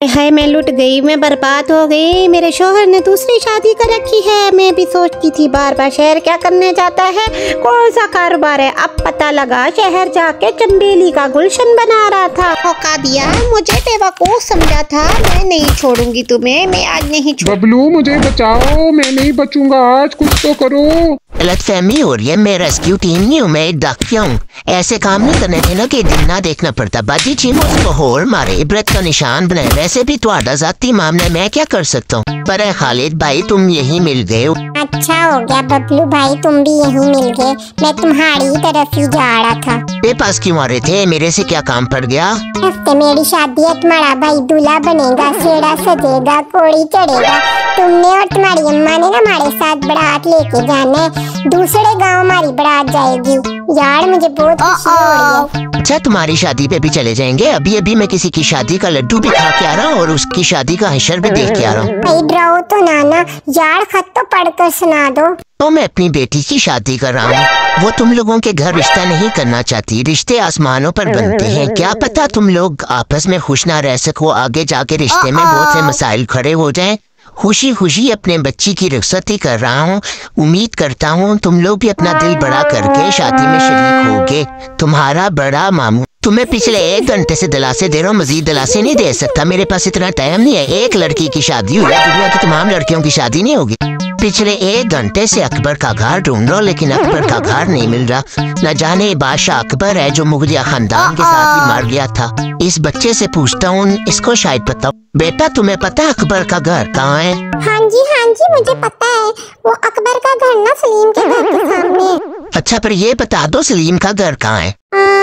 है मैं लुट गई, मैं बर्बाद हो गई। मेरे शोहर ने दूसरी शादी कर रखी है। मैं भी सोचती थी बार बार शहर क्या करने जाता है, कौन सा कारोबार है। अब पता लगा शहर जाके चंबेली का गुलशन बना रहा था। धोखा दिया मुझे, बेवकूफ समझा था। मैं नहीं छोड़ूंगी तुम्हें, मैं आज नहीं बबलू मुझे बचाओ, मैं नहीं बचूंगा आज, कुछ तो करो। गलतफहमी हो रही है, मैं रेस्क्यू टीम नहीं हूँ, मैं एक डाकिया हूँ। ऐसे काम नहीं करने थे ना कि दिन ना देखना पड़ता। बाजी चीमो उसको होर मारे, इबरत का निशान बनाए। वैसे भी तुम्हारा जाती मामला, मैं क्या कर सकता हूँ। पर खालिद भाई तुम यही मिल गए हो। अच्छा हो गया बबलू भाई, तुम भी यहीं मिल गए। मैं तुम्हारी तरफ ही जा रहा था। मेरे पास क्यों आ रहे थे, मेरे से क्या काम पड़ गया। हफ्ते मेरी शादी है, तुम्हारा भाई दूल्हा बनेगा, सेड़ा सजेगा, कोड़ी चढ़ेगा। तुमने और तुम्हारी अम्मा ने ना हमारे साथ बारात लेके जाना है। दूसरे गांव हमारी बारात जाएगी। यार मुझे बहुत खुशी हो रही है। अच्छा तुम्हारी शादी पे भी चले जाएंगे। अभी अभी मैं किसी की शादी का लड्डू भी खा के आ रहा हूँ और उसकी शादी का हशर भी देख के आ रहा हूँ। भाई डराओ तो नाना यार, खत तो पढ़कर सुना दो। तो मैं अपनी बेटी की शादी कर रहा हूँ। वो तुम लोगों के घर रिश्ता नहीं करना चाहती। रिश्ते आसमानों पर बनते हैं। क्या पता तुम लोग आपस में खुश ना रह सको, आगे जाके रिश्ते में बहुत से मसाइल खड़े हो जाएं। खुशी खुशी अपने बच्ची की रुखसती कर रहा हूँ। उम्मीद करता हूँ तुम लोग भी अपना दिल बड़ा करके शादी में शरीक होगे। तुम्हारा बड़ा मामू तुम्हें पिछले 1 घंटे से दिलासे दे रहा हूँ, मजीद दिलासे नहीं दे सकता। मेरे पास इतना टाइम नहीं है। एक लड़की की शादी हुई है, दुनिया की तमाम लड़कियों की शादी नहीं होगी। पिछले 1 घंटे से अकबर का घर ढूंढ रहा हूं, लेकिन अकबर का घर नहीं मिल रहा। न जाने बादशाह अकबर है जो मुगलिया खानदान के साथ ही मार गया था। इस बच्चे से पूछता हूँ, इसको शायद पता। बेटा तुम्हें पता अकबर का घर कहाँ है। हाँ जी मुझे पता है। वो अकबर का घर ना सलीम के घर के सामने है। अच्छा पर ये बता दो सलीम का घर कहाँ है।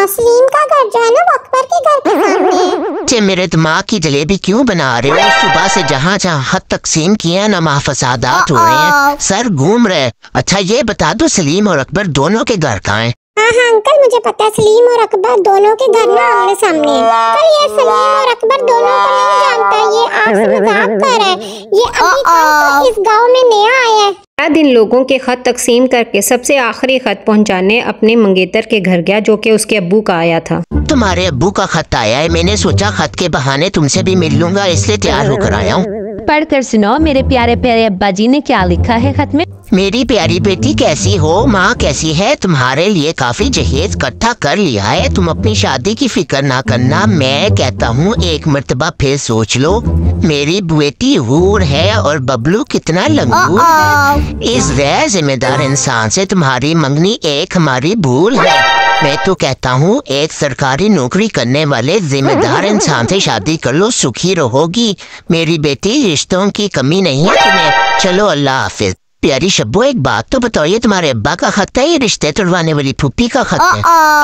सलीम का घर जो है ना वो अकबर के घर के सामने है। अच्छे मेरे दिमाग की जलेबी क्यों बना रहे हो। सुबह से जहाँ जहाँ हद तकसीम किया ना फसादात हो रहे हैं, सर घूम रहे। अच्छा ये बता दो सलीम और अकबर दोनों के घर कहाँ है। हाँ अंकल मुझे पता है, सलीम और अकबर दोनों के घर ना आमने सामने है। पर ये सलीम और अकबर दोनों को नहीं जानता, ये आपसे मजाक कर रहा है। ये अभी तो इस गांव में नया आया है। सारा दिन लोगों के खत तकसीम करके सबसे आखिरी खत पहुंचाने अपने मंगेतर के घर गया, जो कि उसके अब्बू का आया था। तुम्हारे अब्बू का खत आया है। मैंने सोचा खत के बहाने तुमसे भी मिल लूंगा, इसलिए तैयार होकर आया हूँ। पढ़कर सुनाओ मेरे प्यारे प्यारे अब्बा जी ने क्या लिखा है खत में। मेरी प्यारी बेटी कैसी हो, माँ कैसी है। तुम्हारे लिए काफी जहेज इकट्ठा कर लिया है। तुम अपनी शादी की फिक्र ना करना। मैं कहता हूँ एक मर्तबा फिर सोच लो। मेरी बेटी हूर है और बबलू कितना लंगूर है। इस गैर जिम्मेदार इंसान से तुम्हारी मंगनी एक हमारी भूल है। मैं तो कहता हूँ एक सरकारी नौकरी करने वाले जिम्मेदार इंसान से शादी कर लो, सुखी रहोगी। मेरी बेटी रिश्तों की कमी नहीं है तुम्हें। चलो अल्लाह हाफिज। प्यारी शब्बो एक बात तो बताओ, ये तुम्हारे अब्बा का खत है, ये रिश्ते तुड़वाने वाली फूफी का खत है।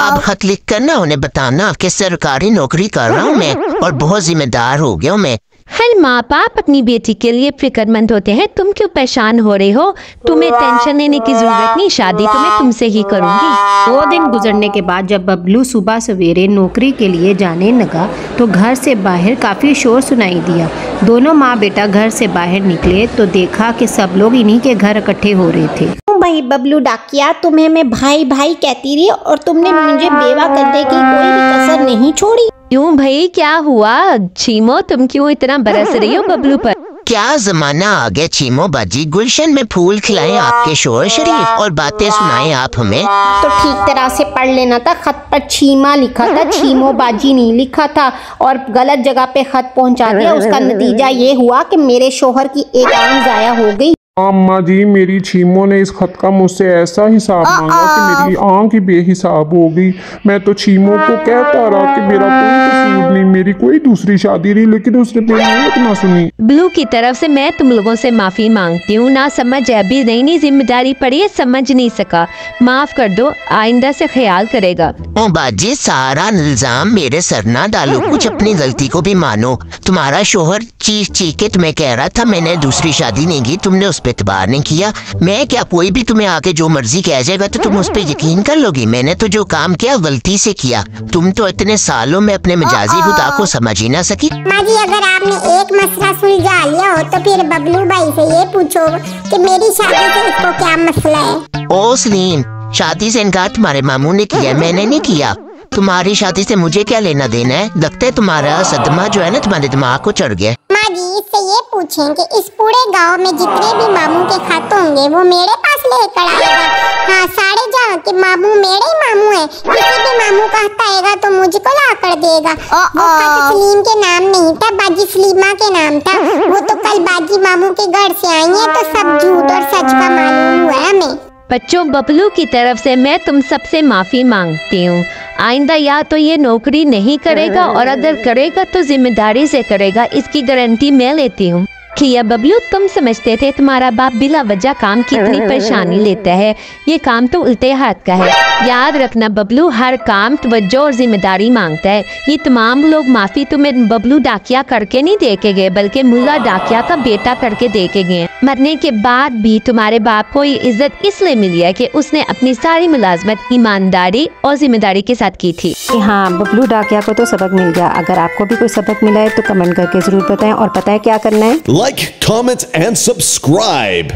अब खत लिख कर ना उन्हें बताना कि सरकारी नौकरी कर रहा हूँ मैं और बहुत जिम्मेदार हो गया हूँ मैं। हर माँ बाप अपनी बेटी के लिए फिक्रमंद होते हैं। तुम क्यों परेशान हो रहे हो। तुम्हें टेंशन लेने की जरूरत नहीं, शादी तो मैं तुमसे ही करूँगी। 2 दिन गुजरने के बाद जब बबलू सुबह सवेरे नौकरी के लिए जाने लगा तो घर से बाहर काफ़ी शोर सुनाई दिया। दोनों माँ बेटा घर से बाहर निकले तो देखा कि सब लोग इन्हीं के घर इकट्ठे हो रहे थे। भाई बबलू डाकिया, तुम्हें मैं भाई भाई कहती रही और तुमने मुझे बेवा करने की कोई भी कसर नहीं छोड़ी। क्यों भाई क्या हुआ। चीमो तुम क्यों इतना बरस रही हो बबलू पर। क्या जमाना आ गया चीमो बाजी। गुलशन में फूल खिलाएं आपके शोहर शरीफ और बातें सुनाएं आप हमें। तो ठीक तरह से पढ़ लेना था। खत पर छीमा लिखा था, छीमो बाजी नहीं लिखा था और गलत जगह पे खत पहुंचा दिया। उसका नतीजा ये हुआ कि मेरे शोहर की एक आंख जाया हो गई। अम्मा जी मेरी छीमो ने इस खत का मुझसे ऐसा हिसाब मांगा कि मेरी आंख ही बेहिसाब हो गई। मैं तो छीमो को कहता रहा कि मेरा कोई कसूर नहीं, मेरी कोई दूसरी शादी नहीं, लेकिन उसने मेरी बात ना सुनी। ब्लू की तरफ से मैं तुम लोगों से माफी मांगती हूँ। ना समझ अभी नई जिम्मेदारी पड़ी है, समझ नहीं सका, माफ कर दो, आइंदा से ख्याल करेगा। ओ बाजी सारा इल्जाम मेरे सर ना डालो, कुछ अपनी गलती को भी मानो। तुम्हारा शोहर चीख चीख के तुम्हें कह रहा था मैंने दूसरी शादी नहीं की, तुमने उस पे एतबार नहीं किया। मैं क्या, कोई भी तुम्हें आके जो मर्जी कह जाएगा तो तुम उस पे यकीन कर लोगी। मैंने तो जो काम किया गलती से किया। तुम तो इतने सालों में अपने मिजाजी खुदा को समझ ही ना सकी। माँ जी अगर आपने एक मसला सुलझा लिया हो तो फिर बबलू भाई से ये पूछो कि मेरी शादी से इसको क्या मसला है। ओ सलीम, शादी से इनकार तुम्हारे मामू ने किया, मैंने नहीं किया। तुम्हारी शादी से मुझे क्या लेना देना है? लगता है तुम्हारा सदमा जो है ना तुम्हारे दिमाग को चढ़ गया। माँ जी इससे ये पूछें कि इस पूरे गांव में जितने भी मामू के खत होंगे वो मेरे पास लेकर आएगा। हाँ, सारे जहाँ के मामू मेरे ही मामू हैं। किसी भी मामू का खत आएगा तो मुझको ला कर देगा। वो खत सलीम के नाम नहीं था, बाजी सलीमा के नाम था। वो तो कल बाजी मामू के घर से आई है तो सब झूठ और सच का मालूम हुआ हमें। बच्चों, बबलू की तरफ से मैं तुम सबसे माफी मांगती हूँ। आइंदा या तो ये नौकरी नहीं करेगा और अगर करेगा तो जिम्मेदारी से करेगा, इसकी गारंटी मैं लेती हूँ। किया बबलू, तुम समझते थे तुम्हारा बाप बिला वजह काम की इतनी परेशानी लेता है, ये काम तो उल्टे हाथ का है। याद रखना बबलू, हर काम तवज्जो और जिम्मेदारी मांगता है। ये तमाम लोग माफी तुम्हें बबलू डाकिया करके नहीं दे के गए, बल्कि मुल्ला डाकिया का बेटा करके दे के गए। मरने के बाद भी तुम्हारे बाप को ये इज्जत इसलिए मिली है कि उसने अपनी सारी मुलाजमत ईमानदारी और जिम्मेदारी के साथ की थी। हाँ, बबलू डाकिया को तो सबक मिल गया। अगर आपको भी कोई सबक मिला है तो कमेंट करके जरूर बताएं, और पता है क्या करना है? Like, comment, and subscribe.